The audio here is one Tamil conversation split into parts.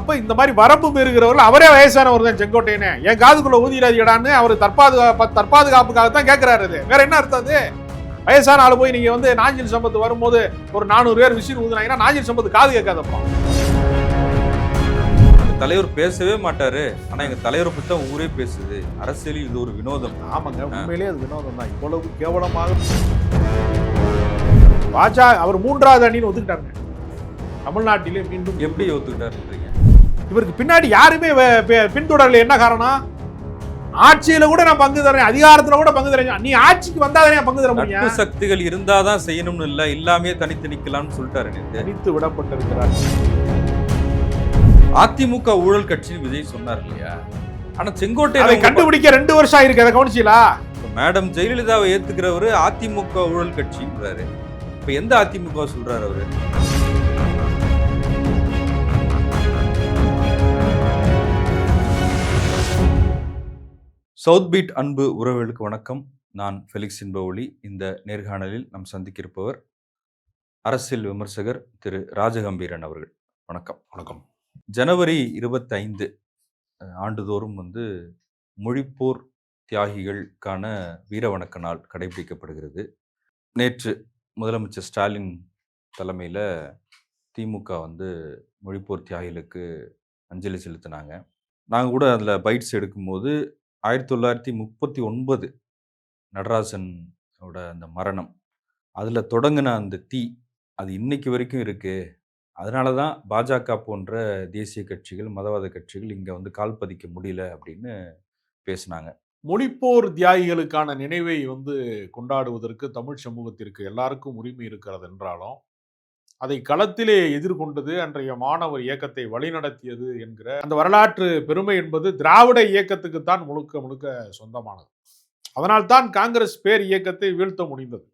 அப்ப இந்த மாதிரி வரம்பு மீறுகிறவர்கள் அவரே வயசானவர் தான் செங்கோட்டையனே, என் காதுக்குள்ள ஊதிராதிடான்னு அவர் தற்பாதுகாப்புக்காகத்தான் கேட்கிறாரு. அது வேற என்ன அர்த்தம்? அது வயசான ஆளு போய் நீங்க வந்து நாஞ்சில் சம்பத்து வரும்போது ஒரு 400 பேர் விசில் ஊதுனாங்கன்னா நாஞ்சில் சம்பத்து காது கேட்காதப்பா. தலைவர் பேசவே மாட்டாரு, ஆனா எங்க தலைவரை பத்தி தான் ஊரே பேசுது. அரசியலில் இது ஒரு வினோதம். ஆமாங்க, உண்மையிலேயே அது வினோதம் தான். இவ்வளவு கேவலமாக பாஜக அவர் 3வது அணின்னு ஒத்துக்கிட்டாருங்க. தமிழ்நாட்டிலே மீண்டும் எப்படி ஒத்துக்கிட்டாருன்றீங்க? இவருக்கு பின்னாடி யாருமே பின்தொடரல. என்ன காரணம்? ஆட்சியில கூட நான் பங்கு தரேன், அதிகாரத்துல கூட பங்கு தரேன். நீ ஆட்சிக்கு வந்தாதானே பங்கு தர முடியும்? சக்திகள் இருந்தாதான் செய்யணும்னு இல்ல, எல்லாமே தனித்து நிக்கலாம்னு சொல்லிட்டாரு. தனித்து விடப்பட்டிருக்கிறார். அதிமுக ஊழல் கட்சின்னு விஜய் சொன்னார் இல்லையா? ஆனா செங்கோட்டை அதை கண்டுபிடிக்க 2 வருஷம் ஆயிருக்கு. அதை கவனிச்சீங்களா? மேடம் ஜெயலலிதாவை ஏத்துக்கிறவரு அதிமுக ஊழல் கட்சின்றாரு. இப்ப எந்த அதிமுக சொல்றாரு அவரு? சவுத் பீட் அன்பு உறவுகளுக்கு வணக்கம். நான் ஃபெலிக்ஸ் இன்பஒளி. இந்த நேர்காணலில் நாம் சந்திக்க இருப்பவர் அரசியல் விமர்சகர் திரு ராஜகம்பீரன் அவர்கள். வணக்கம். வணக்கம். ஜனவரி 25 ஆண்டுதோறும் வந்து மொழிப்போர் தியாகிகளுக்கான வீரவணக்க நாள் கடைபிடிக்கப்படுகிறது. நேற்று முதலமைச்சர் ஸ்டாலின் தலைமையில் திமுக வந்து மொழிப்போர் தியாகிகளுக்கு அஞ்சலி செலுத்தினாங்க. நாங்கள் கூட அதில் பைட்ஸ் எடுக்கும்போது 1939 நடராசனோட அந்த மரணம், அதில் தொடங்கின அந்த தீ அது இன்னைக்கு வரைக்கும் இருக்குது. அதனால தான் பாஜக போன்ற தேசிய கட்சிகள், மதவாத கட்சிகள் இங்கே வந்து கால் பதிக்க முடியல அப்படின்னு பேசினாங்க. மொழிப்போர் தியாகிகளுக்கான நினைவை வந்து கொண்டாடுவதற்கு தமிழ் சமூகத்திற்கு எல்லாருக்கும் உரிமை இருக்கிறது என்றாலும், அதை களத்திலே எதிர்கொண்டது அன்றைய மாணவர் இயக்கத்தை வழிநடத்தியது என்கிற அந்த வரலாற்று பெருமை என்பது திராவிட இயக்கத்துக்குத்தான் முழுக்க முழுக்க சொந்தமானது. அதனால்தான் காங்கிரஸ் பேர் இயக்கத்தை வீழ்த்த முடிந்தது.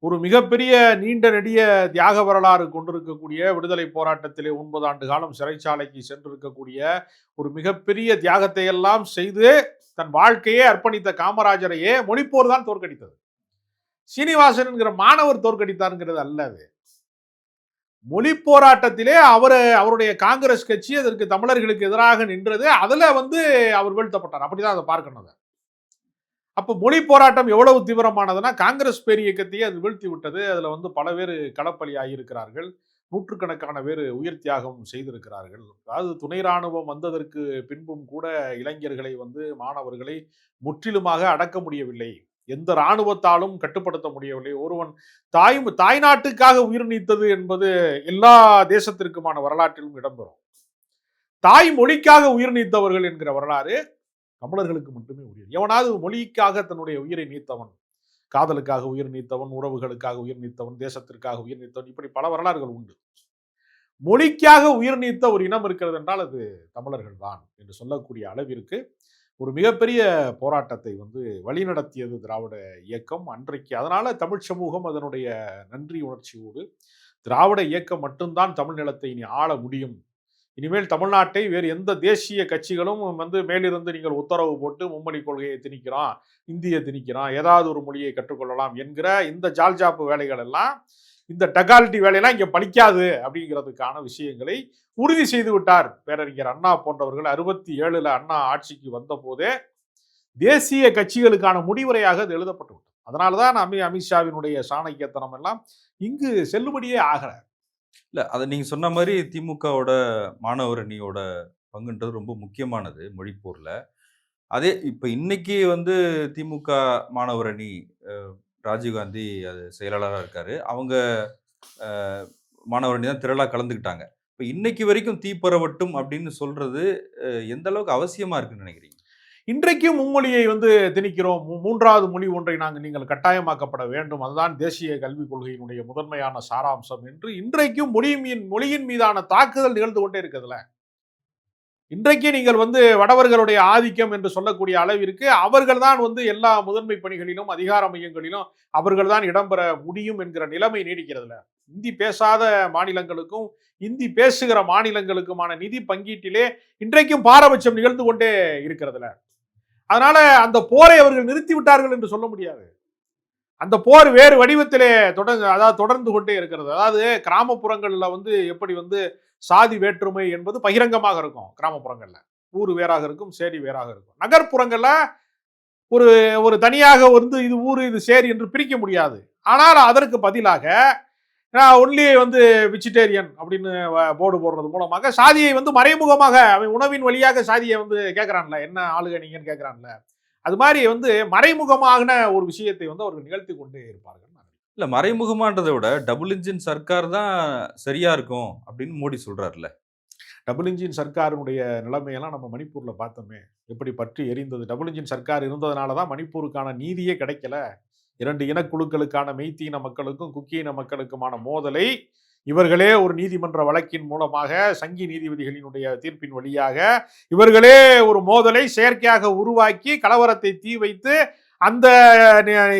ஒரு மிகப்பெரிய நீண்ட நெடிய தியாக வரலாறு கொண்டிருக்கக்கூடிய, விடுதலை போராட்டத்திலே 9 ஆண்டு காலம் சிறைச்சாலைக்கு சென்றிருக்கக்கூடிய, ஒரு மிகப்பெரிய தியாகத்தை எல்லாம் செய்து தன் வாழ்க்கையே அர்ப்பணித்த காமராஜரையே மொழிப்போர் தான் தோற்கடித்தது. சீனிவாசன் என்கிற மாணவர் தோற்கடித்தார்ங்கிறது அல்லது. மொழி போராட்டத்திலே அவருடைய காங்கிரஸ் கட்சி அதற்கு தமிழர்களுக்கு எதிராக நின்றது. அதுல வந்து அவர் வீழ்த்தப்பட்டார். அப்படிதான் அதை பார்க்கணும். அப்போ மொழி போராட்டம் எவ்வளவு தீவிரமானதுன்னா, காங்கிரஸ் பேர் இயக்கத்தையே அது வீழ்த்தி விட்டது. அதுல வந்து பல பேர் களப்பலி ஆகியிருக்கிறார்கள். நூற்றுக்கணக்கான பேர் உயிர் தியாகம் செய்திருக்கிறார்கள். அதாவது துணை ராணுவம் வந்ததற்கு பின்பும் கூட இளைஞர்களை வந்து, மாணவர்களை முற்றிலுமாக அடக்க முடியவில்லை. எந்த இராணுவத்தாலும் கட்டுப்படுத்த முடியவில்லை. ஒருவன் தாய்நாட்டுக்காக உயிர் நீத்தது என்பது எல்லா தேசத்திற்குமான வரலாற்றிலும் இடம்பெறும். தாய் மொழிக்காக உயிர் நீத்தவர்கள் என்கிற வரலாறு தமிழர்களுக்கு மட்டுமே உரியது. எவனாவது மொழிக்காக தன்னுடைய உயிரை நீத்தவன், காதலுக்காக உயிர் நீத்தவன், உறவுகளுக்காக உயிர் நீத்தவன், தேசத்திற்காக உயிர் நீத்தவன், இப்படி பல வரலாறுகள் உண்டு. மொழிக்காக உயிர் நீத்த ஒரு இனம் இருக்கிறது என்றால் அது தமிழர்கள் தான் என்று சொல்லக்கூடிய அளவிற்கு ஒரு மிகப்பெரிய போராட்டத்தை வந்து வழிநடத்தியது திராவிட இயக்கம் அன்றைக்கு. அதனால தமிழ் சமூகம் அதனுடைய நன்றி உணர்ச்சியோடு, திராவிட இயக்கம் மட்டும்தான் தமிழ் நிலத்தை இனி ஆள முடியும், இனிமேல் தமிழ்நாட்டை வேறு எந்த தேசிய கட்சிகளும் வந்து மேலிருந்து நீங்கள் உத்தரவு போட்டு மும்மொழி கொள்கையை திணிக்கிறோம், இந்தியை திணிக்கிறோம், ஏதாவது ஒரு மொழியை கற்றுக்கொள்ளலாம் என்கிற இந்த ஜால்ஜாப்பு வேலைகள் எல்லாம், இந்த டகாலிட்டி வேலையெல்லாம் இங்க பலிக்காது அப்படிங்கிறதுக்கான விஷயங்களை உறுதி செய்து விட்டார் பேரறிஞர் அண்ணா போன்றவர்கள். 67 அண்ணா ஆட்சிக்கு வந்த போதே தேசிய கட்சிகளுக்கான முடிவுரையாக அது எழுதப்பட்டு விட்டது. அதனாலதான் அமித்ஷாவினுடைய சாணக்கியத்தனம் எல்லாம் இங்கு செல்லுபடியே ஆகல. இல்ல, அதை நீங்க சொன்ன மாதிரி திமுகவோட மாணவர் அணியோட பங்குன்றது ரொம்ப முக்கியமானது மொழிப்போர்ல. அதே இப்ப இன்னைக்கு வந்து திமுக மாணவர் அணி ராஜீவ்காந்தி அது செயலாளராக இருக்காரு. அவங்க மாணவர் அணி தான் திரளாக கலந்துக்கிட்டாங்க. இப்போ இன்னைக்கு வரைக்கும் தீப்பரவட்டும் அப்படின்னு சொல்றது எந்த அளவுக்கு அவசியமா இருக்குன்னு நினைக்கிறீங்க? இன்றைக்கும் மும்மொழியை வந்து திணிக்கிறோம், 3வது மொழி ஒன்றை நீங்கள் கட்டாயமாக்கப்பட வேண்டும், அதுதான் தேசிய கல்விக் கொள்கையினுடைய முதன்மையான சாராம்சம் என்று இன்றைக்கும் மொழியின் மீதான தாக்குதல் நிகழ்ந்து கொண்டே இருக்கிறதுல. இன்றைக்கு நீங்கள் வந்து வடவர்களுடைய ஆதிக்கம் என்று சொல்லக்கூடிய அளவிற்கு அவர்கள் தான் வந்து எல்லா முதன்மை பணிகளிலும் அதிகார மையங்களிலும் அவர்கள் தான் இடம்பெற முடியும் என்கிற நிலைமை நீடிக்கிறதுல. இந்தி பேசாத மாநிலங்களுக்கும் இந்தி பேசுகிற மாநிலங்களுக்குமான நிதி பங்கீட்டிலே இன்றைக்கும் பாரபட்சம் நிகழ்ந்து கொண்டே இருக்கிறதுல. அதனால அந்த போரை அவர்கள் நிறுத்தி விட்டார்கள் என்று சொல்ல முடியாது. அந்த போர் வேறு வடிவத்திலே தொடர்ந்து கொண்டே இருக்கிறது. அதாவது கிராமப்புறங்கள்ல வந்து எப்படி வந்து சாதி வேற்றுமை என்பது பகிரங்கமாக இருக்கும் கிராமப்புறங்கள்ல. ஊர் வேறாக இருக்கும், சேரி வேறாக இருக்கும். நகர்ப்புறங்கள்ல ஒரு ஒரு தனியாக வந்து இது ஊரு இது சேரி என்று பிரிக்க முடியாது. ஆனால் அதற்கு பதிலாக ஒன்லி வந்து வெஜிடேரியன் அப்படின்னு போர்டு போடுறது மூலமாக சாதியை வந்து மறைமுகமாக அவன் உணவின் வழியாக சாதியை வந்து கேட்கறான்ல, என்ன ஆளுக நீங்கன்னு கேட்கறான்ல. அது மாதிரி வந்து மறைமுகமான ஒரு விஷயத்தை வந்து அவர்கள் நிகழ்த்தி கொண்டே இருப்பார்கள். இல்ல மறைமுகமான்றத விட டபுள் இன்ஜின் சர்க்கார் தான் சரியா இருக்கும் அப்படின்னு மோடி சொல்றாருல்ல. டபுள் இன்ஜின் சர்க்காருடைய நிலைமையெல்லாம் நம்ம மணிப்பூர்ல பார்த்தோமே, எப்படி பற்றி எரிந்தது. டபுள் இன்ஜின் சர்க்கார் இருந்ததுனால தான் மணிப்பூருக்கான நீதியே கிடைக்கல. 2 இனக்குழுக்களுக்கான மெய்த்தி இன மக்களுக்கும் குக்கி இன மக்களுக்குமான மோதலை இவர்களே ஒரு நீதிமன்ற வழக்கின் மூலமாக சங்கி நீதிபதிகளினுடைய தீர்ப்பின் வழியாக இவர்களே ஒரு மோதலை செயற்கையாக உருவாக்கி கலவரத்தை தீ வைத்து அந்த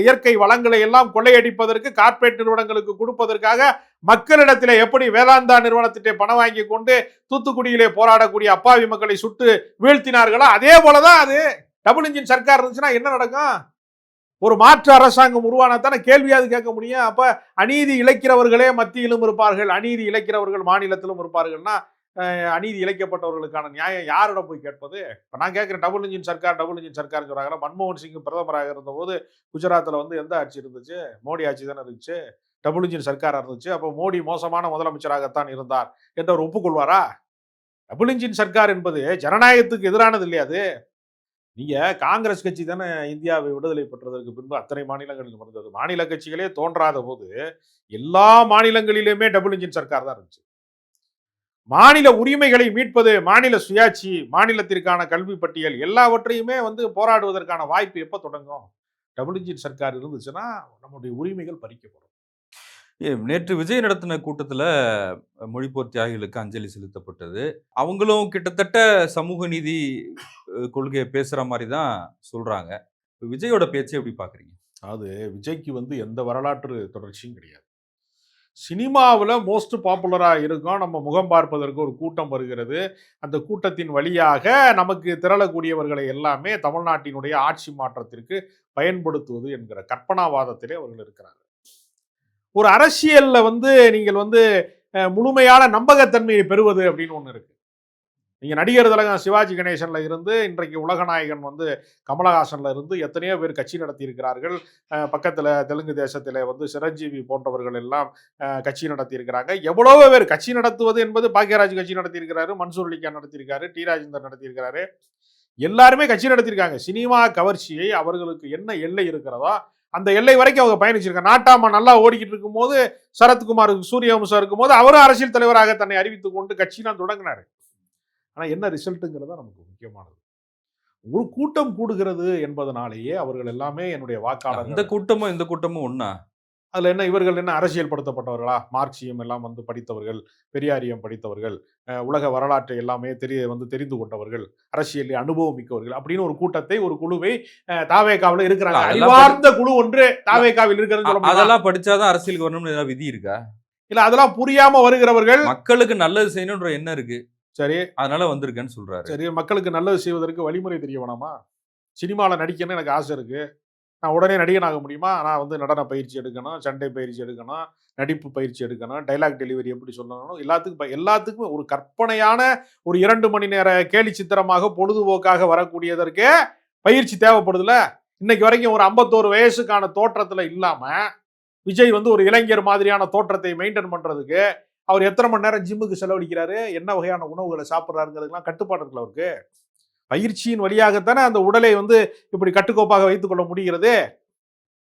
இயற்கை வளங்களை எல்லாம் கொள்ளையடிப்பதற்கு கார்ப்பரேட் நிறுவனங்களுக்கு கொடுப்பதற்காக மக்களிடத்திலே எப்படி வேதாந்தா நிறுவனத்திட்டே பணம் வாங்கி கொண்டு தூத்துக்குடியிலே போராடக்கூடிய அப்பாவி மக்களை சுட்டு வீழ்த்தினார்களோ அதே போலதான் அது. டபுள் இன்ஜின் சர்க்கார் இருந்துச்சுன்னா என்ன நடக்கும்? ஒரு மாற்று அரசாங்கம் உருவானத்தான கேள்வியாவது கேட்க முடியும். அப்ப அநீதி இழைக்கிறவர்களே மத்தியிலும் இருப்பார்கள், அநீதி இழைக்கிறவர்கள் மாநிலத்திலும் இருப்பார்கள்னா அநீதி இழைக்கப்பட்டவர்களுக்கான நியாயம் யாரிடம் போய் கேட்பது? இப்ப நான் கேட்கிறேன், double engine Sarkar double engine Sarkar சொல்றாங்க. மன்மோகன் சிங் பிரதமராக இருந்தபோது குஜராத்தில் வந்து எந்த ஆட்சி இருந்துச்சு? மோடி ஆட்சி தானே இருந்துச்சு. டபுள் இன்ஜின் சர்க்காரா இருந்துச்சு. அப்போ மோடி மோசமான முதலமைச்சராகத்தான் இருந்தார் என்று அவர் ஒப்புக்கொள்வாரா? டபுள் இன்ஜின் சர்க்கார் என்பது ஜனநாயகத்துக்கு எதிரானது இல்லையா? அது நீங்க காங்கிரஸ் கட்சி தானே இந்தியாவை விடுதலை பெற்றதற்கு பின்பு அத்தனை மாநிலங்களிலும் இருந்தது. மாநில கட்சிகளே தோன்றாத போது எல்லா மாநிலங்களிலுமே டபுள் இன்ஜின் சர்க்கார் தான் இருந்துச்சு. மாநில உரிமைகளை மீட்பது, மாநில சுயாட்சி, மாநிலத்திற்கான கல்வி பட்டியல் எல்லாவற்றையுமே வந்து போராடுவதற்கான வாய்ப்பு எப்ப தொடங்கும்? டபுள் இன்ஜின் சர்க்கார் இருந்துச்சுன்னா நம்முடைய உரிமைகள் பறிக்கப்படும். நேற்று விஜய் நடத்தின கூட்டத்துல மொழிப்போர் தியாகிகளுக்கு அஞ்சலி செலுத்தப்பட்டது. அவங்களும் கிட்டத்தட்ட சமூக நீதி கொள்கையை பேசுற மாதிரி தான் சொல்றாங்க. விஜயோட பேச்சை எப்படி பாக்குறீங்க? அதாவது விஜய்க்கு வந்து எந்த வரலாற்று தொடர்ச்சியும் கிடையாது. சினிமாவில் மோஸ்ட் பாப்புலராக இருக்கும். நம்ம முகம் பார்ப்பதற்கு ஒரு கூட்டம் வருகிறது. அந்த கூட்டத்தின் வழியாக நமக்கு திரளக்கூடியவர்களை எல்லாமே தமிழ்நாட்டினுடைய ஆட்சி மாற்றத்திற்கு பயன்படுத்துவது என்கிற கற்பனாவாதத்திலே அவர்கள் இருக்கிறார்கள். ஒரு அரசியல்ல வந்து நீங்கள் வந்து முழுமையான நம்பகத்தன்மையை பெறுவது அப்படின்னு ஒன்று இருக்கு. நீங்க நடிகர் திலகம் சிவாஜி கணேசன்ல இருந்து இன்றைக்கு உலகநாயகன் வந்து கமலஹாசன்ல இருந்து எத்தனையோ பேர் கட்சி நடத்தி இருக்கிறார்கள். பக்கத்துல தெலுங்கு தேசத்திலே வந்து சிரஞ்சீவி போன்றவர்கள் எல்லாம் கட்சி நடத்தி இருக்கிறாங்க. எவ்வளவோ பேர் கட்சி நடத்துவது என்பது பாக்யராஜ் கட்சி நடத்தி இருக்கிறாரு, மன்சூர் அலிகான் நடத்தியிருக்காரு, டி ராஜேந்தர் நடத்தியிருக்கிறாரு. எல்லாருமே கட்சி நடத்தியிருக்காங்க. சினிமா கவர்ச்சியை அவர்களுக்கு என்ன எல்லை இருக்கிறதோ அந்த எல்லை வரைக்கும் அவங்க பயணிச்சிருக்காங்க. நாட்டாம நல்லா ஓடிக்கிட்டு இருக்கும் போது சரத்குமார் சூரியவம்சம் இருக்கும் போது அவரும் அரசியல் தலைவராக தன்னை அறிவித்துக் கொண்டு கட்சிலாம் தொடங்கினாரு. ஆனா என்ன ரிசல்ட்டுங்கிறதா நமக்கு முக்கியமானது. ஒரு கூட்டம் கூடுகிறது என்பதனாலேயே அவர்கள் எல்லாமே என்னுடைய வாக்காளர். இந்த கூட்டமும் இந்த கூட்டமும் ஒண்ணா? அதுல என்ன இவர்கள் என்ன அரசியல் படுத்தப்பட்டவர்களா? மார்க்சியம் எல்லாம் வந்து படித்தவர்கள், பெரியாரியம் படித்தவர்கள், உலக வரலாற்றை எல்லாமே தெரிந்து கொண்டவர்கள், அரசியலில் அனுபவம் மிக்கவர்கள் அப்படின்னு ஒரு கூட்டத்தை ஒரு குழுவை தாவேகாவில் இருக்கிறாங்க. அறிவார்ந்த குழு ஒன்று தாவேகாவில் இருக்கிறது. அதெல்லாம் படிச்சாதான் அரசியலுக்கு வரணும்னு ஏதாவது விதி இருக்கா? இல்ல அதெல்லாம் புரியாம வருகிறவர்கள். மக்களுக்கு நல்லது செய்யணும்ன்ற எண்ணம் இருக்கு, சரி, அதனால வந்திருக்கேன்னு சொல்றாரு. சரி, மக்களுக்கு நல்லது செய்வதற்கு வழிமுறை தெரிய வேணாமா? சினிமாவில் நடிக்கணும்னு எனக்கு ஆசை இருக்கு, நான் உடனே நடிகன் ஆக முடியுமா? நான் வந்து நடன பயிற்சி எடுக்கணும், சண்டை பயிற்சி எடுக்கணும், நடிப்பு பயிற்சி எடுக்கணும், டைலாக் டெலிவரி எப்படி சொல்லணும், எல்லாத்துக்கும் ஒரு கற்பனையான ஒரு 2 மணி நேர கேலி சித்திரமாக பொழுதுபோக்காக வரக்கூடியதற்கே பயிற்சி தேவைப்படுதுல. இன்னைக்கு வரைக்கும் ஒரு 51 வயசுக்கான தோற்றத்துல இல்லாம விஜய் வந்து ஒரு இளைஞர் மாதிரியான தோற்றத்தை மெயின்டைன் பண்றதுக்கு அவர் எத்தனை மணி நேரம் ஜிம்முக்கு செலவழிக்கிறாரு, என்ன வகையான உணவுகளை சாப்பிட்றாருங்கிறதுலாம் கட்டுப்பாடு இருக்குல்ல அவருக்கு. பயிற்சியின் வழியாகத்தானே அந்த உடலை வந்து இப்படி கட்டுக்கோப்பாக வைத்துக் கொள்ள முடிகிறது.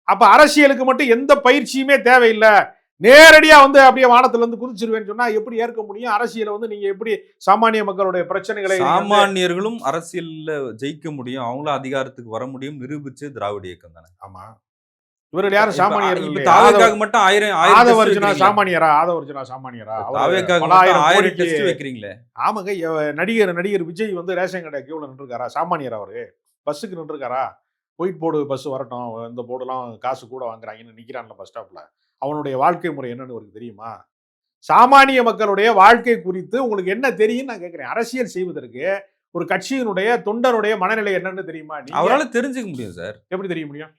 அப்ப அரசியலுக்கு மட்டும் எந்த பயிற்சியுமே தேவையில்லை, நேரடியா வந்து அப்படியே வானத்துல இருந்து குதிச்சிருவேன்னு சொன்னா எப்படி ஏற்க முடியும்? அரசியலை வந்து நீங்க எப்படி சாமானிய மக்களுடைய பிரச்சனைகளை சாமானியர்களும் அரசியல்ல ஜெயிக்க முடியும், அவங்களும் அதிகாரத்துக்கு வர முடியும் நிரூபிச்சு திராவிட இயக்கம் தானே. ஆமா, இவர்கள் யாரும் சாமானியர்கள்? மட்டும் ஆதவர்ஜுனா சாமானியரா? ஆதவர்ஜுனா சாமானியரா? வைக்கிறீங்களே. ஆமாங்க, நடிகர் விஜய் வந்து ரேஷன் கடை கியூல நின்றுருக்காரா? சாமானியரா அவரு? பஸ்ஸுக்கு நின்றுருக்காரா? ஒயிட் போர்டு பஸ் வரட்டும், இந்த போர்டுலாம் காசு கூட வாங்குறாங்கன்னு நிக்கிறான்ல பஸ் ஸ்டாப்ல. அவனுடைய வாழ்க்கை முறை என்னன்னு உங்களுக்கு தெரியுமா? சாமானிய மக்களுடைய வாழ்க்கை குறித்து உங்களுக்கு என்ன தெரியும் நான் கேட்கிறேன். அரசியல் செய்வதற்கு ஒரு கட்சியினுடைய தொண்டனுடைய மனநிலை என்னன்னு தெரியுமா? அவரால் தெரிஞ்சுக்க முடியும் சார். எப்படி தெரிய முடியும்?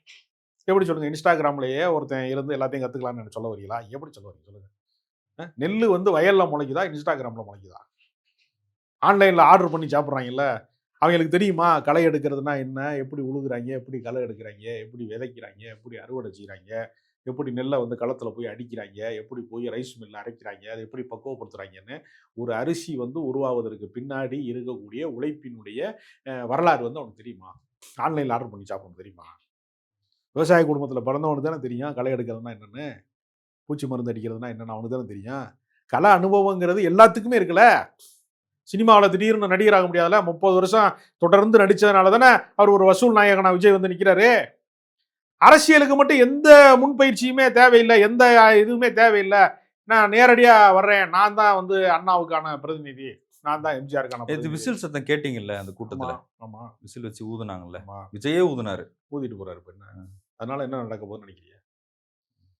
எப்படி சொல்லுங்க? இன்ஸ்டாகிராம்லயே ஒருத்தன் இருந்து எல்லாத்தையும் கத்துக்கலாம்னு சொல்ல வரீங்களா? எப்படி சொல்ல வரீங்க சொல்லுங்க? நெல்லு வந்து வயல்ல முளைக்குதா? இன்ஸ்டாகிராம்ல முளைக்குதா? ஆன்லைன்ல ஆர்டர் பண்ணி சாப்பிடுறாங்கல்ல. அவங்களுக்கு தெரியுமா? களை எடுக்கிறதுனா என்ன? எப்படி உழுகுறாய்ங்க? எப்படி களை எடுக்குறாய்ங்க? எப்படி விதைக்கிறாய்ங்க? எப்படி அறுவடை செய்றாய்ங்க? எப்படி நெல்ல வந்து களத்துல போய் அடிக்கிறாய்ங்க? எப்படி போய் ரைஸ் மில்ல அரைக்கிறாய்ங்க? அத எப்படி பக்குவப்படுத்துறாய்ங்கன்னு, ஒரு அரிசி வந்து உருவாவதற்கு பின்னாடி இருக்கக்கூடிய உழைப்பினுடைய வரலாறு வந்து அவனுக்கு தெரியுமா? ஆன்லைன்ல ஆர்டர் பண்ணி சாப்பிடணும் தெரியுமா? விவசாய குடும்பத்துல பிறந்தவனுக்கு தானே தெரியும் களை எடுக்கிறதுனா என்னன்னு, பூச்சி மருந்து அடிக்கிறதுனா என்னன்னு அவனுக்கு தானே தெரியும். கள அனுபவங்கிறது எல்லாத்துக்குமே இருக்குல்ல. சினிமாவுல திடீர்னு நடிகர் ஆக முடியாதுல்ல. 30 வருஷம் தொடர்ந்து நடிச்சதுனால தானே அவர் ஒரு வசூல் நாயகனா விஜய் வந்து நிக்கிறாரு. அரசியலுக்கு மட்டும் எந்த முன்பயிற்சியுமே தேவையில்ல. எந்த இதுவுமே தேவையில்ல. நான் நேரடியா வர்றேன். நான் தான் வந்து அண்ணாவுக்கான பிரதிநிதி. நான் தான் எம்ஜிஆருக்கான நேத்து பிரதிநிதி. விசில் சத்தம் கேட்டீங்கல்ல அந்த ஆமா, கூட்டத்துல? ஆமா, விசில் வச்சு ஊதுனாங்கல்ல. ஆமா. விஜயே ஊதுனாரு. ஊதிட்டு போறாரு இப்ப என்ன? அதனால என்ன நடக்க போகுதுன்னு நினைக்கிறீங்க?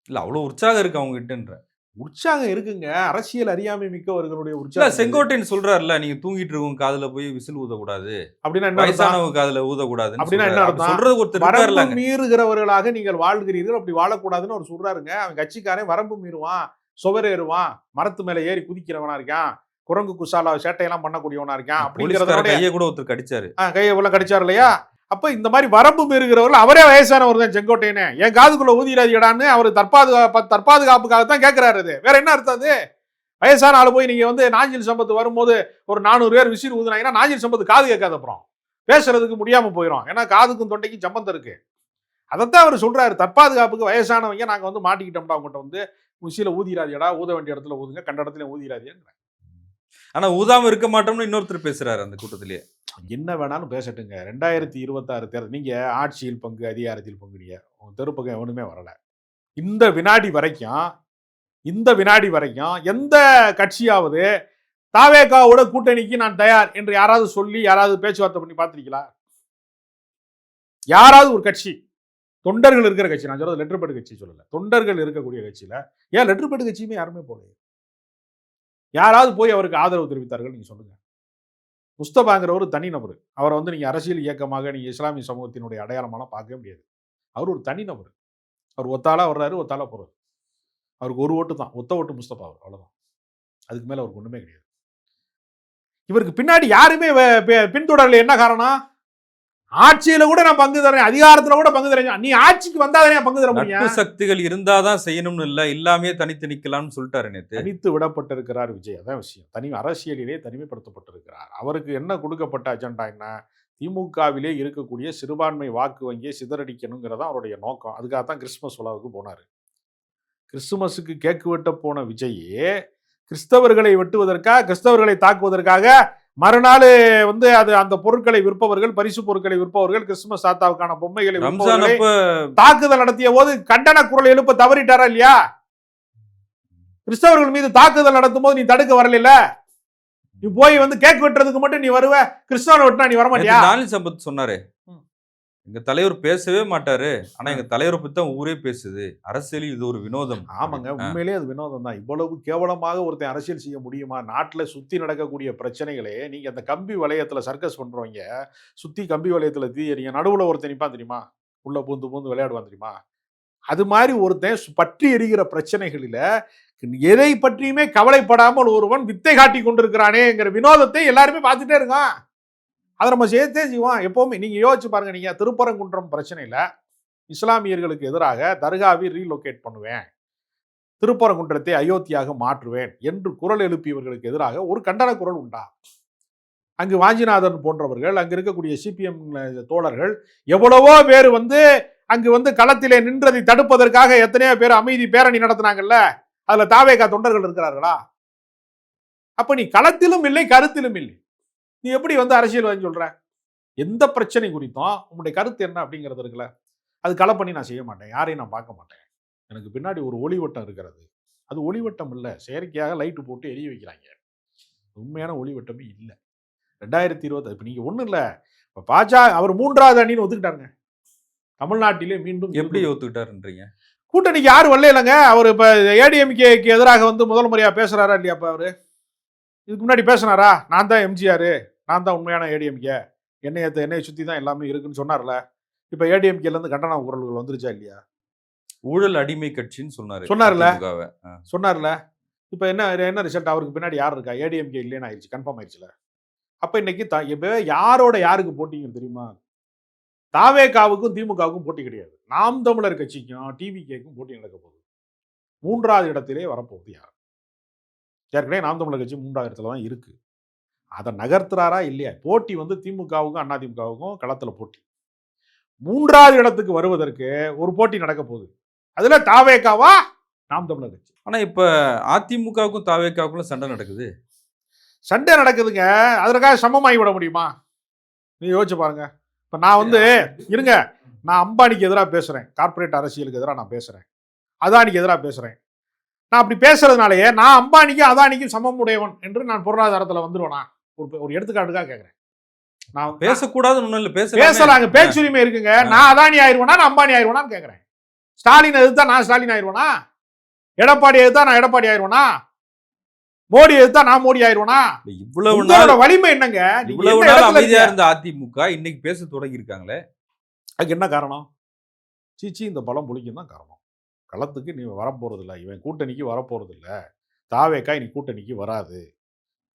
இல்ல அவ்வளோ உற்சாகம் இருக்கு அவங்க கிட்டன்றேன். உற்சாகம் இருக்குங்க. அரசியல் அறியாமை மிக்கவர்களுடைய இல்ல உற்சாகம் அது. செங்கோட்டையன் சொல்றாருல்ல, நீங்க தூங்கிட்டு இருக்கவங்க காதுல போய் விசில் ஊதக்கூடாது. அப்படின்னா என்ன அர்த்தம்? வயசானவங்க காதுல ஊதக்கூடாதுன்னு அப்படின்னா சொல்றாரு. என்ன அப்படி அர்த்தம்? சொல்றதுக்கு ஒருத்தர் வரம்பு இருக்காருல்லங்க. மீறுகிறவர்களாக நீங்கள் வாழ்கிறீர்கள். அப்படி வாழக்கூடாதுன்னு அவர் சொல்றாருங்க. அவன் கட்சிக்காரன் வரம்பு மீறுவான், சுவரேறுவான், மரத்து மேல ஏறி குதிக்கிறவனா இருக்கான், குரங்கு குசாலா சேட்டையெல்லாம் பண்ணக்கூடியவனா இருக்கான். போலீஸ்கார அப்படிங்கிறதோட கைய கூட ஒருத்தர் கடிச்சாரு. கையை உள்ள கடிச்சார் இல்லையா? அப்ப இந்த மாதிரி வரம்பு மீறுகிறவர்கள் அவரே வயசானவர் தான் செங்கோட்டையனே. என் காதுக்குள்ள ஊதிராதியடான்னு அவர் தற்பாதுகாப்புக்காக தான் கேட்கிறாரு. அது வேற என்ன அர்த்தம் அது? வயசான ஆளு போய் நீங்க வந்து நாஞ்சில் சம்பத்து வரும்போது ஒரு 400 பேர் விசில் ஊதுனாங்கன்னா நாஞ்சில் சம்பத்து காது கேட்காது, அப்புறம் பேசுறதுக்கு முடியாம போயிடும். ஏன்னா காதுக்கும் தொண்டைக்கும் சம்பந்தம் இருக்கு. அதைத்தான் அவர் சொல்றாரு. தற்பாதுகாப்புக்கு வயசானவங்க நாங்க வந்து மாட்டிக்கிட்டோம்டா, அவங்ககிட்ட வந்து விசில ஊதிராதியடா, ஊத வேண்டிய இடத்துல ஊதுங்க, கண்ட இடத்துல ஊதிராதியன்னு. ஆனா ஊதாம இருக்க மாட்டோம்னு இன்னொருத்தர் பேசுறாரு அந்த கூட்டத்திலேயே. என்ன வேணாலும் பேசட்டுங்க. 2026 தேர்தல் நீங்க ஆட்சியில் பங்கு, அதிகாரத்தில் பங்குனீங்க. உங்க தெரு பக்கம் எவனுமே வரல. இந்த வினாடி வரைக்கும் எந்த கட்சியாவது தாவேகாவோட கூட்டணிக்கு நான் தயார் என்று யாராவது சொல்லி யாராவது பேச்சுவார்த்தை பண்ணி பார்த்திருக்கீங்களா? யாராவது ஒரு கட்சி, தொண்டர்கள் இருக்கிற கட்சி, நான் சொல்றது லெட்டர் பேட் கட்சி சொல்லல, தொண்டர்கள் இருக்கக்கூடிய கட்சியில ஏன் லெட்டர் பேட் கட்சியுமே யாருமே போகல. யாராவது போய் அவருக்கு ஆதரவு தெரிவித்தார்கள் நீங்க சொல்லுங்க. முஸ்தபாங்கிற ஒரு தனிநபர். அவரை வந்து நீங்க அரசியல் இயக்கமாக நீங்க இஸ்லாமிய சமூகத்தினுடைய அடையாளமான பார்க்கவே முடியாது. அவர் ஒரு தனிநபர். அவர் ஒத்தாளா வர்றாரு, ஒத்தாளா போறாரு. அவருக்கு ஒரு ஓட்டு தான். ஒத்த ஓட்டு முஸ்தபா அவர். அவ்வளவுதான். அதுக்கு மேல அவருக்கு ஒண்ணுமே கிடையாது. இவருக்கு பின்னாடி யாருமே பின்தொடரல. என்ன காரணம்? ஆட்சியில கூட நான் பங்கு தரேன், அதிகாரத்துல கூட பங்கு தரேன். நீ ஆட்சிக்கு வந்தாதானே பங்கு தர நட்பு முடியும்? சக்திகள் இருந்தாதான் செய்யணும்னு இல்ல, இல்லாமே தனித்து நிக்கலாம்னு சொல்லிட்டாரு நேத்து. தனித்து விடப்பட்டிருக்கிறார் விஜய். அதான் விஷயம். அரசியலிலே தனிமைப்படுத்தப்பட்டிருக்கிறார். அவருக்கு என்ன கொடுக்கப்பட்ட அஜெண்டா என்ன? திமுகவிலே இருக்கக்கூடிய சிறுபான்மை வாக்கு வங்கியை சிதறடிக்கணுங்கிறதா அவருடைய நோக்கம். அதுக்காகத்தான் கிறிஸ்துமஸ் விழாவுக்கு போனாரு. கிறிஸ்துமஸுக்கு கேக்கு வெட்ட போன விஜய் கிறிஸ்தவர்களை வெட்டுவதற்காக, கிறிஸ்தவர்களை தாக்குவதற்காக மறுநாள் வந்து அது அந்த பொருட்களை விற்பவர்கள், பரிசு பொருட்களை விற்பவர்கள், கிறிஸ்துமஸ் தாத்தாவுக்கான பொம்மைகளை ரம்ஜான் விற்பவர்களை அப்ப தாக்குதல் நடத்திய போது கண்டன குரல் எழுப்ப தவறிட்டாரா இல்லையா? கிறிஸ்தவர்கள் மீது தாக்குதல் நடத்தும் போது நீ தடுக்க வரல. நீ போய் வந்து கேக் வெட்டுறதுக்கு மட்டும் நீ வருவ, கிறிஸ்தவனை வெட்டினா நீ வரமாட்டியா? நானில் சம்பத் சொன்னாரு, எங்க தலைவர் பேசவே மாட்டாரு. ஆனா எங்க தலைவரை பத்தி தான் ஊரே பேசுது. அரசியலில் இது ஒரு வினோதம். ஆமாங்க, உண்மையிலேயே அது வினோதம் தான். இவ்வளவு கேவலமாக ஒருத்தன் அரசியல் செய்ய முடியுமா? நாட்டுல சுத்தி நடக்கக்கூடிய பிரச்சனைகளே, நீங்க அந்த கம்பி வளையத்துல சர்க்கஸ் பண்றவங்க, சுத்தி கம்பி வளையத்துல தீ எறியும். நடுவுல ஒருத்தன் நிப்பான் தெரியுமா? உள்ள பூந்து பூந்து விளையாடுவான் தெரியுமா? அது மாதிரி ஒருத்தன் பற்றி எரிகிற பிரச்சனைகளில எதை பற்றியுமே கவலைப்படாமல் ஒருவன் வித்தை காட்டி கொண்டிருக்கிறானேங்கிற வினோதத்தை எல்லாருமே பார்த்துட்டே இருக்கான். அதை நம்ம சேர்த்தே செய்வோம். எப்பவுமே நீங்க யோசிச்சு பாருங்க. நீங்க திருப்பரங்குன்றம் பிரச்சனையில இஸ்லாமியர்களுக்கு எதிராக தர்காவை ரீலோகேட் பண்ணுவேன், திருப்பரங்குன்றத்தை அயோத்தியாக மாற்றுவேன் என்று குரல் எழுப்பியவர்களுக்கு எதிராக ஒரு கண்டன குரல் உண்டா? அங்கு வாஞ்சிநாதன் போன்றவர்கள், அங்கு இருக்கக்கூடிய சிபிஎம் தோழர்கள் எவ்வளவோ பேர் வந்து அங்கு வந்து களத்திலே நின்றதை தடுப்பதற்காக எத்தனையோ பேர் அமைதி பேரணி நடத்தினாங்கல்ல. அதுல தாவேகா தொண்டர்கள் இருக்கிறார்களா? அப்ப நீ களத்திலும் இல்லை, கருத்திலும் இல்லை. நீ எப்படி வந்து அரசியல் சொல்ற? எந்த பிரச்சனை குறித்தும் உங்களுடைய கருத்து என்ன அப்படிங்கிறது இருக்குல்ல, அது களை பண்ணி நான் செய்ய மாட்டேன். யாரையும் நான் பார்க்க மாட்டேன். எனக்கு பின்னாடி ஒரு ஒளிவட்டம் இருக்கிறது. அது ஒளிவட்டம் இல்ல, செயற்கையாக லைட்டு போட்டு எரிய வைக்கிறாங்க. உண்மையான ஒளிவட்டமே இல்லை. 2020 இப்ப நீங்க ஒண்ணும் இல்ல, பாஜக அவர் 3வது அணின்னு ஒத்துக்கிட்டாருங்க. தமிழ்நாட்டிலே மீண்டும் எப்படி ஒத்துக்கிட்டாருன்றீங்க? கூட்டணிக்கு யாரும் வரல இல்லைங்க. அவர் இப்ப ஏடிஎம்கேக்கு எதிராக வந்து முதல் முறையா பேசுறாரா இல்லையா? இப்ப அவரு இதுக்கு முன்னாடி பேசினாரா? நான் தான் எம்ஜிஆர், நான் தான் உண்மையான ஏடிஎம்கே, என்னைய சுத்தி தான் எல்லாமே இருக்குன்னு சொன்னார்ல. இப்ப ஏடிஎம்கேல இருந்து கண்டன குரல்கள் வந்துருச்சா இல்லையா? ஊழல் அடிமை கட்சின்னு சொன்னாரு சொன்னார்ல அதிமுகவை. சொன்னார்ல. இப்ப என்ன என்ன ரிசல்ட்? அவருக்கு பின்னாடி யார் இருக்கா? ஏடிஎம்கே இல்லைன்னு ஆயிடுச்சு. கன்ஃபார்ம் ஆயிடுச்சுல. அப்ப இன்னைக்கு இப்ப யாரோட யாருக்கு போட்டிங்க தெரியுமா? தாவேகாவுக்கும் திமுகவுக்கும் போட்டி கிடையாது. நாம் தமிழர் கட்சிக்கும் டிவிகேக்கும் போட்டி நடக்க போகுது. 3வது இடத்திலே வரப்போகுது யார்? ஏற்கனவே நாம் தமிழர் கட்சி 3வது இடத்துல தான் இருக்கு. அதை நகர்த்துறாரா இல்லையா? போட்டி வந்து திமுகவுக்கும் அதிமுகவுக்கும் களத்துல போட்டி. 3வது இடத்துக்கு வருவதற்கு ஒரு போட்டி நடக்க போகுது. அதுல தாவேகாவா நாம் தமிழர் கட்சி. ஆனா இப்ப அதிமுகவுக்கும் தாவேகாவுக்கும் சண்டை நடக்குது. சண்டை நடக்குதுங்க. அதற்காக சமமாகி விட முடியுமா? நீங்க யோசிச்சு பாருங்க. இப்ப நான் வந்து இருங்க, நான் அம்பானிக்கு எதிராக பேசுறேன். கார்ப்பரேட் அரசியலுக்கு எதிராக நான் பேசுறேன். அதானிக்கு எதிராக பேசுறேன். நான் அப்படி பேசுறதுனாலயே நான் அம்பானிக்கும் அதானிக்கும் சமம் உடையவன் என்று நான் பொருளாதாரத்துல வந்துருவேனா? ஒரு எடுத்துக்காட்டுக்காக கேட்கிறேன். நான் பேசக்கூடாதுன்னு ஒண்ணும் இல்ல, பேசலாங்க, பேச்சுரிமை இருக்குங்க. நான் அதானி ஆயிருவேனா, நான் அம்பானி ஆயிருவேனான்னு கேட்கிறேன். ஸ்டாலின் எதிர்த்தா நான் ஸ்டாலின் ஆயிருவேனா? எடப்பாடி எதிர்த்தா நான் எடப்பாடி ஆயிருவேனா? மோடி எதிர்த்தா நான் மோடி ஆயிருவேனா? இவ்வளவு உங்களோட வலிமை என்னங்க? இவ்வளவு நாள் அமைதியா இருந்த அதிமுக இன்னைக்கு பேச தொடங்கி இருக்காங்களே, அதுக்கு என்ன காரணம்? சீச்சி, இந்த பலம் புளிக்கும் தான் காரணம். களத்துக்கு நீ வரப்போறது இல்லை, இவன் கூட்டணிக்கு வரப்போறது இல்லை, தாவேக்கா இனி கூட்டணிக்கு வராது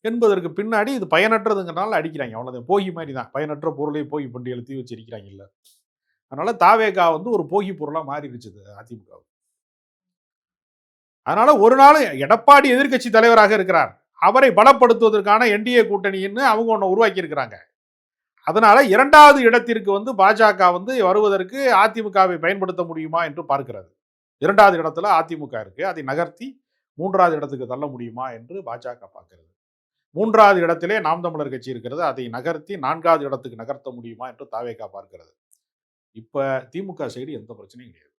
என்பதற்கு பின்னாடி இது பயனற்றதுங்கிறனால அடிக்கிறாங்க. அவ்வளோதான். போகி மாதிரி தான். பயனற்ற பொருளை போகி பண்டிகையில் எழுத்தி வச்சு அடிக்கிறாங்க. இல்லை, அதனால தாவேக்கா வந்து ஒரு போகி பொருளாக மாறிடுச்சு அதிமுக. அதனால ஒரு நாள் எடப்பாடி எதிர்க்கட்சி தலைவராக இருக்கிறார். அவரை பலப்படுத்துவதற்கான என்டிஏ கூட்டணின்னு அவங்க ஒன்று உருவாக்கி இருக்கிறாங்க. அதனால 2வது இடத்திற்கு வந்து பாஜக வந்து வருவதற்கு அதிமுகவை பயன்படுத்த முடியுமா என்று பார்க்கிறது. 2வது இடத்துல அதிமுக இருக்கு. அதை நகர்த்தி 3வது இடத்துக்கு தள்ள முடியுமா என்று பாஜக பார்க்கிறது. 3வது இடத்திலே நாம் தமிழர் கட்சி இருக்கிறது. அதை நகர்த்தி 4வது இடத்துக்கு நகர்த்த முடியுமா என்று தாவேகா பார்க்கிறது. இப்ப திமுக சைடு எந்த பிரச்சனையும் கிடையாது.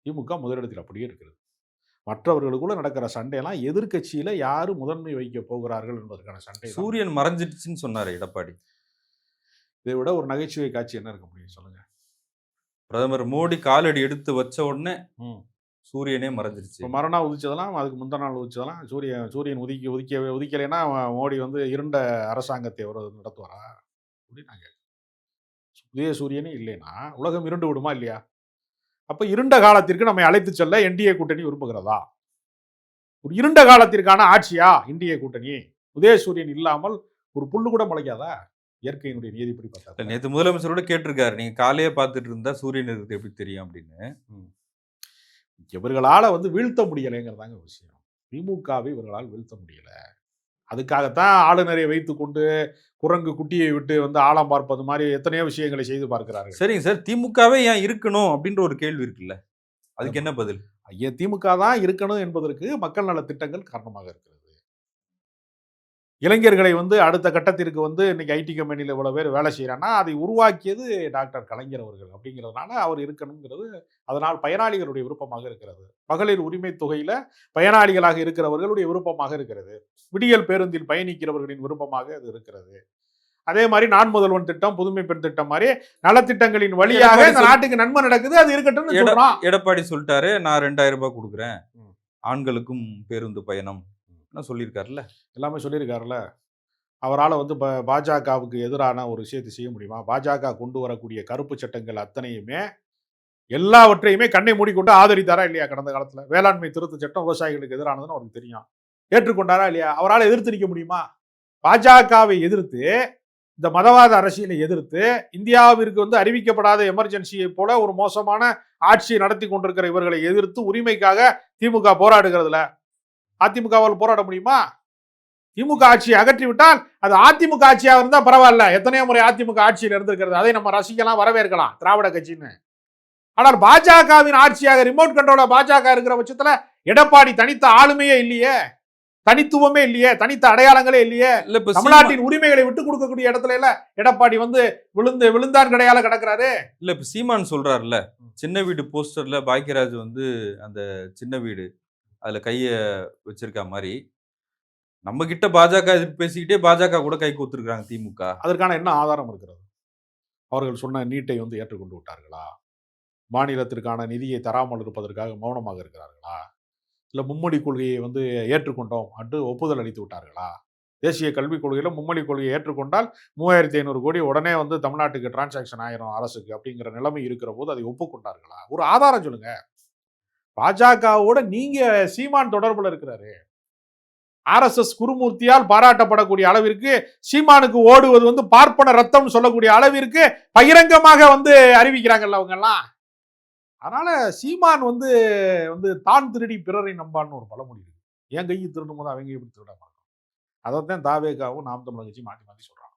திமுக முதலிடத்தில் அப்படியே இருக்கிறது. மற்றவர்களுக்குள்ள நடக்கிற சண்டையெல்லாம் எதிர்க்கட்சியில யாரு முதன்மை வைக்க போகிறார்கள் என்பதற்கான சண்டை. சூரியன் மறைஞ்சிடுச்சுன்னு சொன்னாரு எடப்பாடி. இதை விட ஒரு நகைச்சுவை காட்சி என்ன இருக்க முடியும் சொல்லுங்க? பிரதமர் மோடி காலடி எடுத்து வச்ச உடனே சூரியனே மறைஞ்சிருச்சு. இப்போ மறுநாள் உதிச்சதெல்லாம், அதுக்கு முந்தின நாள் உதிச்சதெல்லாம் சூரியன் உதிக்கலைன்னா மோடி வந்து இருண்ட அரசாங்கத்தை அவர் நடத்துவாரா அப்படின்னாங்க. புதிய சூரியனே இல்லைன்னா உலகம் இருண்டு விடுமா இல்லையா? அப்ப இருண்ட காலத்திற்கு நம்மை அழைத்து செல்ல என்டிஏ கூட்டணி விரும்புகிறதா? ஒரு இருண்ட காலத்திற்கான ஆட்சியா இந்திய கூட்டணி? உதயசூரியன் இல்லாமல் ஒரு புல்லு கூட முளைக்காதா? இயற்கையினுடைய நீதிப்படி பார்த்தா. நேற்று முதலமைச்சரோட கேட்டிருக்காரு, நீங்க காலையே பார்த்துட்டு இருந்தா சூரியன் இருக்கிறது எப்படி தெரியும் அப்படின்னு. இவர்களால வந்து வீழ்த்த முடியலைங்கிறதாங்க விஷயம். திமுகவை இவர்களால் வீழ்த்த முடியல. அதுக்காகத்தான் ஆளுநரை வைத்துக்கொண்டு குரங்கு குட்டியை விட்டு வந்து ஆழம் பார்ப்பது மாதிரி எத்தனையோ விஷயங்களை செய்து பார்க்கிறார்கள். சரிங்க சார், திமுகவே ஏன் இருக்கணும் அப்படின்ற ஒரு கேள்வி இருக்குல்ல, அதுக்கு என்ன பதில்? ஐயா, திமுக தான் இருக்கணும் என்பதற்கு மக்கள் நல திட்டங்கள் காரணமாக இருக்கிறது. இளைஞர்களை வந்து அடுத்த கட்டத்திற்கு வந்து இன்னைக்கு ஐடி கம்பெனியில் இவ்வளவு பேர் வேலை செய்யறான்னா அதை உருவாக்கியது டாக்டர் கலைஞர் அவர்கள் அப்படிங்கிறதுனால அவர் இருக்கணுங்கிறது. அதனால் பயனாளிகளுடைய விருப்பமாக இருக்கிறது. மகளிர் உரிமை தொகையில பயனாளிகளாக இருக்கிறவர்களுடைய விருப்பமாக இருக்கிறது. விடியல் பேருந்தில் பயணிக்கிறவர்களின் விருப்பமாக அது இருக்கிறது. அதே மாதிரி நான் முதல்வன் திட்டம், புதுமை பெண் திட்டம் மாதிரி நலத்திட்டங்களின் வழியாக இந்த நாட்டுக்கு நன்மை நடக்குது. அது இருக்கட்டும். எடப்பாடி சொல்லிட்டாரு, நான் 2000 ரூபாய் கொடுக்குறேன், ஆண்களுக்கும் பேருந்து பயணம் சொல்லியிருக்காருல்ல, எல்லாமே சொல்லியிருக்காருல்ல. அவரால் வந்து பாஜகவுக்கு எதிரான ஒரு விஷயத்தை செய்ய முடியுமா? பாஜக கொண்டு வரக்கூடிய கருப்பு சட்டங்கள் அத்தனையுமே எல்லாவற்றையுமே கண்ணை மூடிக்கொண்டு ஆதரித்தாரா இல்லையா? கடந்த காலத்தில் வேளாண்மை திருத்த சட்டம் விவசாயிகளுக்கு எதிரானதுன்னு அவருக்கு தெரியும். ஏற்றுக்கொண்டாரா இல்லையா? அவரால் எதிர்த்து நிற்க முடியுமா? பாஜகவை எதிர்த்து, இந்த மதவாத அரசியலை எதிர்த்து, இந்தியாவிற்கு வந்து அறிவிக்கப்படாத எமர்ஜென்சியை போல ஒரு மோசமான ஆட்சியை நடத்தி கொண்டிருக்கிற இவர்களை எதிர்த்து உரிமைக்காக திமுக போராடுகிறதுல அதிமுகவால் போராட முடியுமா? திமுக ஆட்சியை அகற்றிவிட்டால் அது அதிமுக ஆட்சியாக இருந்தா பரவாயில்ல. எத்தனையோ முறை அதிமுக ஆட்சியில் இருந்திருக்கிறது. அதை நம்ம ரசிக்கலாம், வரவேற்கலாம், திராவிட கட்சின்னு. ஆனால் பாஜகவின் ஆட்சியாக ரிமோட் கண்ட்ரோல பாஜக இருக்கிற பட்சத்துல எடப்பாடி தனித்த ஆளுமையே இல்லையே, தனித்துவமே இல்லையே, தனித்த அடையாளங்களே இல்லையே. தமிழ்நாட்டின் உரிமைகளை விட்டு கொடுக்கக்கூடிய இடத்துல இல்ல எடப்பாடி வந்து விழுந்தான் கிடையால கிடக்குறாரு. இல்ல இப்ப சீமான் சொல்றாருல்ல, சின்ன வீடு போஸ்டர்ல பாக்கியராஜ் வந்து அந்த சின்ன வீடு அதுல கைய வச்சிருக்க மாதிரி நம்ம கிட்ட பாஜக எதிர்ப்பு பேசிக்கிட்டே பாஜக கூட கை கோத்துருக்காங்க திமுக. அதற்கான என்ன ஆதாரம் இருக்கிறது? அவர்கள் சொன்ன நீட்டை வந்து ஏற்றுக்கொண்டு விட்டார்களா? மாநிலத்திற்கான நிதியை தராமல் இருப்பதற்காக மௌனமாக இருக்கிறார்களா? இல்ல மும்மொழி கொள்கையை வந்து ஏற்றுக்கொண்டோம் அன்று ஒப்புதல் அளித்து விட்டார்களா? தேசிய கல்விக் கொள்கையில மும்மொழி கொள்கையை ஏற்றுக்கொண்டால் 3500 கோடி உடனே வந்து தமிழ்நாட்டுக்கு டிரான்சாக்ஷன் ஆயிரும் அரசுக்கு அப்படிங்கிற நிலைமை இருக்கிற போது அதை ஒப்புக்கொண்டார்களா? ஒரு ஆதாரம் சொல்லுங்க. பாஜகவோட நீங்க சீமான் தொடர்புல இருக்கிறாரு. RSS குருமூர்த்தியால் பாராட்டப்படக்கூடிய அளவிற்கு சீமானுக்கு ஓடுவது வந்து பார்ப்பன ரத்தம் சொல்லக்கூடிய அளவிற்கு பகிரங்கமாக வந்து அறிவிக்கிறாங்கல்ல அவங்க எல்லாம். அதனால சீமான் வந்து வந்து தான் திருடி பிறரை நம்பான்னு ஒரு பழமொழி இருக்கு. என் கையை திருடும் போது அவங்க எப்படி திருட மாட்டாங்க. அதைத்தான் தாவேகாவும் நாம் தமிழர் கட்சி மாற்றி மாற்றி சொல்றாங்க.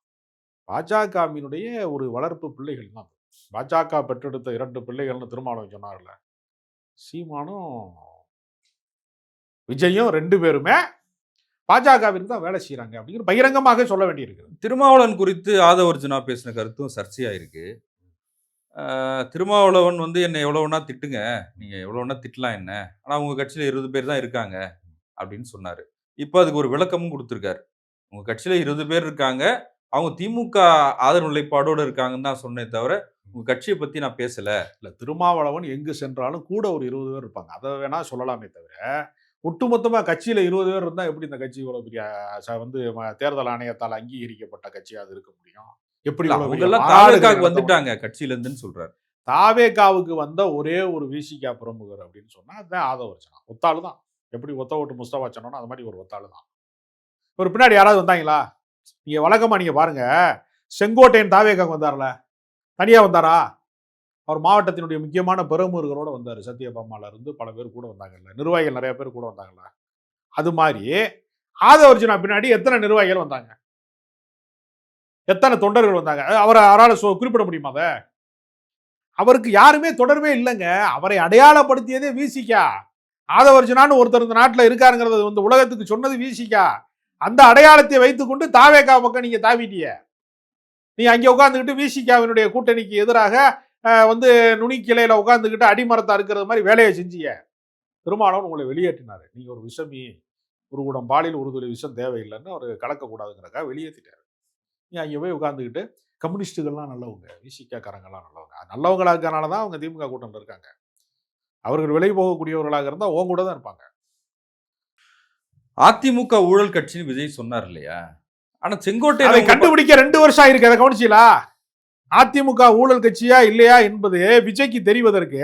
பாஜகவினுடைய ஒரு வளர்ப்பு பிள்ளைகள் தான். பாஜக பெற்றெடுத்த 2 பிள்ளைகள்னு திருமாவளவன் சொன்னார்ல. சீமானும் விஜயும் 2 பேருமே பாஜகவிற்கு தான் வேலை செய்யறாங்க அப்படிங்கிற பகிரங்கமாக சொல்ல வேண்டியிருக்கிறது. திருமாவளவன் குறித்து ஆதவர்ஜுனா பேசின கருத்தும் சர்ச்சையா இருக்கு. திருமாவளவன் வந்து என்னை எவ்வளோ வேணா திட்டுங்க, நீங்க எவ்வளோ வேணா திட்டலாம் என்ன, ஆனா உங்க கட்சியில 20 பேர் தான் இருக்காங்க அப்படின்னு சொன்னாரு. இப்போ அதுக்கு ஒரு விளக்கமும் கொடுத்துருக்காரு. உங்க கட்சியில 20 பேர் இருக்காங்க, அவங்க திமுக ஆதரவு நிலைப்பாடோடு இருக்காங்கன்னு தான் சொன்னே தவிர உங்க கட்சியை பத்தி நான் பேசல. இல்ல திருமாவளவன் எங்கு சென்றாலும் கூட ஒரு 20 பேர் இருப்பாங்க. அதை வேணா சொல்லலாமே தவிர ஒட்டுமொத்தமா கட்சியில 20 பேர் இருந்தா எப்படி இந்த கட்சி இவ்வளவு பெரிய வந்து தேர்தல் ஆணையத்தால் அங்கீகரிக்கப்பட்ட கட்சியா அது இருக்க முடியும்? எப்படி இல்ல, இவ்வளவு அவங்க பெரிய எல்லாம் மாநாடுகளை தாவேகாவுக்கு நடத்த முடியும்? வந்துட்டாங்க கட்சியில இருந்துன்னு சொல்றாரு. தாவேகாவுக்கு வந்த ஒரே ஒரு விசிகா பிரமுகர் அப்படின்னு சொன்னா அதுதான் ஆதவர்ஜனா. ஒத்தாளு தான். எப்படி ஒத்த ஓட்டு முஸ்தபா சொன்னோம்னா அது மாதிரி ஒரு ஒத்தாளு தான். ஒரு பின்னாடி யாராவது வந்தாங்களா? நீங்க வழக்கமா நீங்க பாருங்க, செங்கோட்டையன் தாவேகாவுக்கு வந்தார்ல, தனியா வந்தாரா? அவர் மாவட்டத்தினுடைய முக்கியமான பிரமுகர்களோட வந்தாரு. சத்யபாமால இருந்து பல பேர் கூட வந்தாங்கல்ல, நிர்வாகிகள் நிறைய பேர் கூட வந்தாங்கல்ல. அது மாதிரி ஆதவர்ஜனா பின்னாடி எத்தனை நிர்வாகிகள் வந்தாங்க, எத்தனை தொண்டர்கள் வந்தாங்க? அவரை அவரால் குறிப்பிட முடியுமா? அதை அவருக்கு யாருமே தொடர்பே இல்லைங்க. அவரை அடையாளப்படுத்தியதே விசிகா. ஆதவர்ஜனான்னு ஒருத்தர் இந்த நாட்டில் இருக்காருங்கிறது வந்து உலகத்துக்கு சொன்னது விசிகா. அந்த அடையாளத்தை வைத்துக்கொண்டு தாவேகா பக்கம் நீங்க தாவிட்டிய. நீ அங்கே உட்காந்துக்கிட்டு விசிகாவினுடைய கூட்டணிக்கு எதிராக வந்து நுனிக்கிளையில உட்காந்துக்கிட்டு அடிமரத்தை அறுக்கிறது மாதிரி வேலையை செஞ்சிய. திருமாவளவன் உங்களை வெளியேற்றினாரு. நீங்க ஒரு விஷமி, ஒரு குடம் பாலில் ஒரு துளி விஷம் தேவையில்லைன்னு அவர் கலக்கக்கூடாதுங்கிறக்கா வெளியேற்றிட்டாரு. நீ அங்கே போய் உட்காந்துக்கிட்டு கம்யூனிஸ்டுகள்லாம் நல்லவங்க, விசிகா காரங்கள்லாம் நல்லவங்க, நல்லவங்களா இருக்கனால தான் அவங்க திமுக கூட்டணியில் இருக்காங்க. அவர்கள் விலை போகக்கூடியவர்களாக இருந்தால் உன் கூட தான் இருப்பாங்க. அதிமுக ஊழல் கட்சின்னு விஜய் சொன்னார் இல்லையா? ஆனா அதை செங்கோட்டையன் கண்டுபிடிக்க 2 வருஷம் ஆயிருக்கு. அதை கவனிச்சீங்களா? அதிமுக ஊழல் கட்சியா இல்லையா என்பது விஜய்க்கு தெரிவதற்கு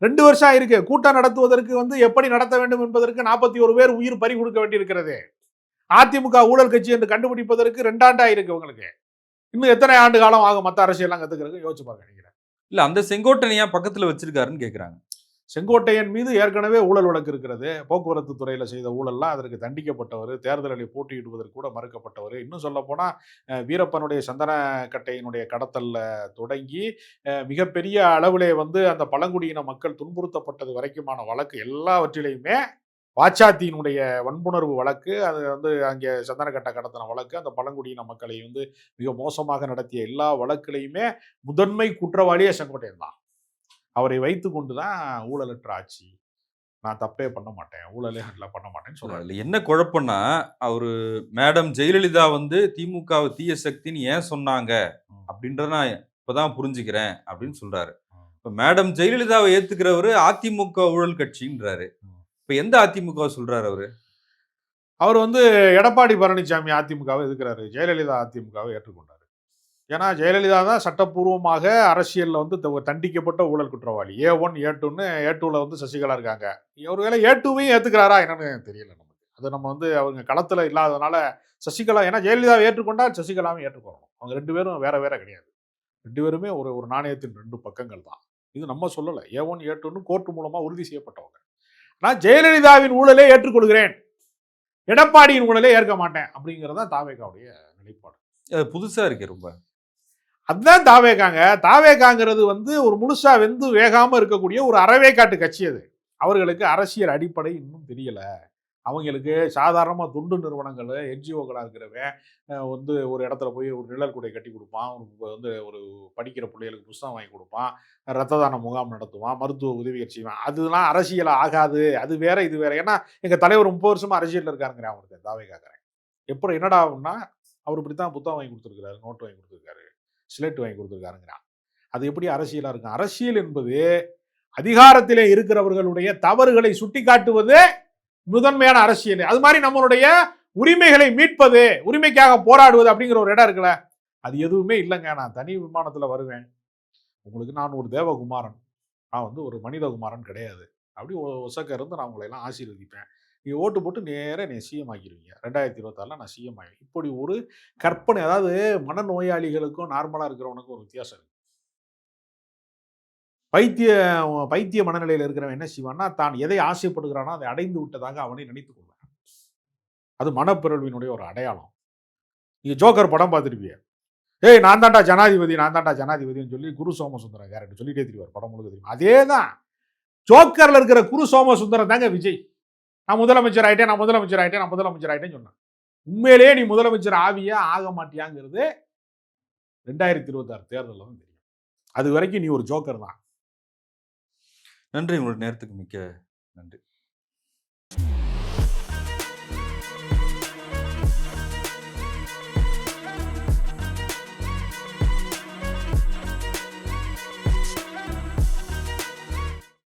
2 வருஷம் ஆயிருக்கு. கூட்டம் நடத்துவதற்கு வந்து எப்படி நடத்த வேண்டும் என்பதற்கு 41 பேர் உயிர் பறி கொடுக்க வேண்டியிருக்கிறது. அதிமுக ஊழல் கட்சி என்று கண்டுபிடிப்பதற்கு 2 ஆண்டு ஆயிருக்கு உங்களுக்கு. இன்னும் எத்தனை ஆண்டு காலம் ஆகும் மற்ற அரசியல்லாம் கத்துக்கிறதுக்கு? யோசிச்சு பாருங்க. நினைக்கிறேன் இல்ல, அந்த செங்கோட்டையன் ஏன் பக்கத்துல வச்சிருக்காருன்னு கேக்குறாங்க. செங்கோட்டையன் மீது ஏற்கனவே ஊழல் வழக்கு இருக்கிறது. போக்குவரத்து துறையில் செய்த ஊழல்லாம் அதற்கு தண்டிக்கப்பட்டவர், தேர்தலில் போட்டியிடுவதற்கு கூட மறுக்கப்பட்டவர். இன்னும் சொல்ல போனா வீரப்பனுடைய சந்தன கட்டையினுடைய கடத்தல்ல தொடங்கி மிகப்பெரிய அளவிலே வந்து அந்த பழங்குடியின மக்கள் துன்புறுத்தப்பட்டது வரைக்குமான வழக்கு எல்லாவற்றிலையுமே வாச்சாத்தியினுடைய வன்புணர்வு வழக்கு, அது வந்து அங்கே சந்தனக்கட்டை கடத்தின வழக்கு, அந்த பழங்குடியின மக்களை வந்து மிக மோசமாக நடத்திய எல்லா வழக்குலையுமே முதன்மை குற்றவாளியே செங்கோட்டையன் தான். அவரை வைத்து கொண்டு தான் ஊழலற்ற ஆட்சி, நான் தப்பே பண்ண மாட்டேன், ஊழலே பண்ண மாட்டேன்னு சொல்றாரு. அதுல என்ன குழப்பம்னா, அவரு மேடம் ஜெயலலிதா வந்து திமுகவை தீய சக்தின்னு ஏன் சொன்னாங்க அப்படின்றத நான் இப்பதான் புரிஞ்சுக்கிறேன் அப்படின்னு சொல்றாரு. இப்ப மேடம் ஜெயலலிதாவை ஏத்துக்கிறவரு அதிமுக ஊழல் கட்சின்றாரு. இப்ப எந்த அதிமுக சொல்றாரு அவரு? அவர் வந்து எடப்பாடி பழனிசாமி அதிமுகவை எதிர்க்கிறாரு, ஜெயலலிதா அதிமுகவை ஏற்றுக்கொண்டாரு. ஏன்னா ஜெயலலிதா தான் சட்டப்பூர்வமாக அரசியலில் வந்து தண்டிக்கப்பட்ட ஊழல் குற்றவாளி. A1 A2ன்னு A2ல வந்து சசிகலா இருக்காங்க. ஒருவேளை A2வையும் ஏத்துக்கிறாரா என்னன்னு தெரியல நமக்கு. அது நம்ம வந்து அவங்க களத்துல இல்லாததுனால சசிகலா, ஏன்னா ஜெயலலிதாவை ஏற்றுக்கொண்டால் சசிகலாவும் ஏற்றுக்கொள்ளணும். அவங்க 2 பேரும் வேற வேற கிடையாது. 2 பேருமே ஒரு நாணயத்தின் 2 பக்கங்கள் தான். இது நம்ம சொல்லல. A1 A2ன்னு கோர்ட் மூலமா உறுதி செய்யப்பட்டவங்க. நான் ஜெயலலிதாவின் ஊழலை ஏற்றுக்கொள்கிறேன், எடப்பாடியின் ஊழலை ஏற்க மாட்டேன் அப்படிங்கிறதா தாவேகாவுடைய நிலைப்பாடு. அது புதுசா இருக்கு ரொம்ப. அதுதான் தாவேகாங்க. தாவேகாங்கிறது வந்து ஒரு முழுசா வெந்து வேகாம இருக்கக்கூடிய ஒரு அறவேக்காட்டு கட்சி. அது அவர்களுக்கு அரசியல் அடிப்படை இன்னும் தெரியல. அவங்களுக்கு சாதாரணமாக தொண்டு நிறுவனங்கள் என்ஜிஓக்களாக இருக்கிறவன் வந்து ஒரு இடத்துல போய் ஒரு நிழல் கூடை கட்டி கொடுப்பான், வந்து ஒரு படிக்கிற பிள்ளைகளுக்கு புஸ்தகம் வாங்கி கொடுப்பான், ரத்த தான முகாம் நடத்துவான், மருத்துவ உதவிகள் செய்வான். அதுலாம் அரசியல் ஆகாது. அது வேற இது வேற. ஏன்னா எங்கள் தலைவர் 30 வருஷமா அரசியலில் இருக்காருங்கிறேன். அவருக்கு தாவேகாக்கிறேன். எப்படி என்னடா ஆகும்னா, அவர் இப்படி தான் புத்தகம் வாங்கி கொடுத்துருக்காரு, நோட்டு வாங்கி கொடுத்துருக்காரு, ஸ்லேட் வாங்கி கொடுத்துருக்காருங்கிறான். அது எப்படி அரசியலாக இருக்கும்? அரசியல் என்பது அதிகாரத்திலே இருக்கிறவர்களுடைய தவறுகளை சுட்டி காட்டுவது முதன்மையான அரசியல். அது மாதிரி நம்மளுடைய உரிமைகளை மீட்பது, உரிமைக்காக போராடுவது அப்படிங்கிற ஒரு இடம் இருக்குல்ல, அது எதுவுமே இல்லைங்க. நான் தனி விமானத்துல வருவேன், உங்களுக்கு நான் ஒரு தேவகுமாரன், நான் வந்து ஒரு மனிதகுமாரன் கிடையாது. அப்படி ஒசக்க இருந்து நான் உங்களை எல்லாம் ஆசீர்வதிப்பேன். நீங்க ஓட்டு போட்டு நேரா என்னைய சிஎம் ஆக்கிருவீங்க. 2026ல நான் சிஎம் ஆவேன். இப்படி ஒரு கற்பனை. அதாவது மனநோயாளிகளுக்கும் நார்மலா இருக்கிறவனுக்கும் ஒரு வித்தியாசம் இருக்கு. பைத்திய பைத்திய மனநிலையில இருக்கிறவன் என்ன செய்வான்னா, தான் எதை ஆசைப்படுகிறானோ அதை அடைந்து விட்டதாக அவனை நினைத்துக் கொள்வான். அது மனப்பிறழ்வினுடைய ஒரு அடையாளம். நீங்க ஜோக்கர் படம் பார்த்திருப்பீங்க. ஏய் நான் தான்டா ஜனாதிபதி, நான் தான்டா ஜனாதிபதின்னு சொல்லி குரு சோமசுந்தரம் கேரக்டர் சொல்லிட்டே திரிவார் படம் முழுக்க தெரியும். அதேதான் ஜோக்கர்ல இருக்கிற குரு சோமசுந்தரம் தாங்க விஜய். நான் முதலமைச்சர் ஆயிட்டேன், நான் முதலமைச்சர் ஆயிட்டேன், நான் முதலமைச்சர் ஆயிட்டேன்னு சொன்னான். உண்மையிலேயே நீ முதலமைச்சர் ஆவியா ஆக மாட்டியாங்கிறது 2026 தேர்தலில் தான் தெரியும். அது வரைக்கும் நீ ஒரு ஜோக்கர் தான். நன்றி. உங்களுடைய நேரத்துக்கு மிக்க நன்றி.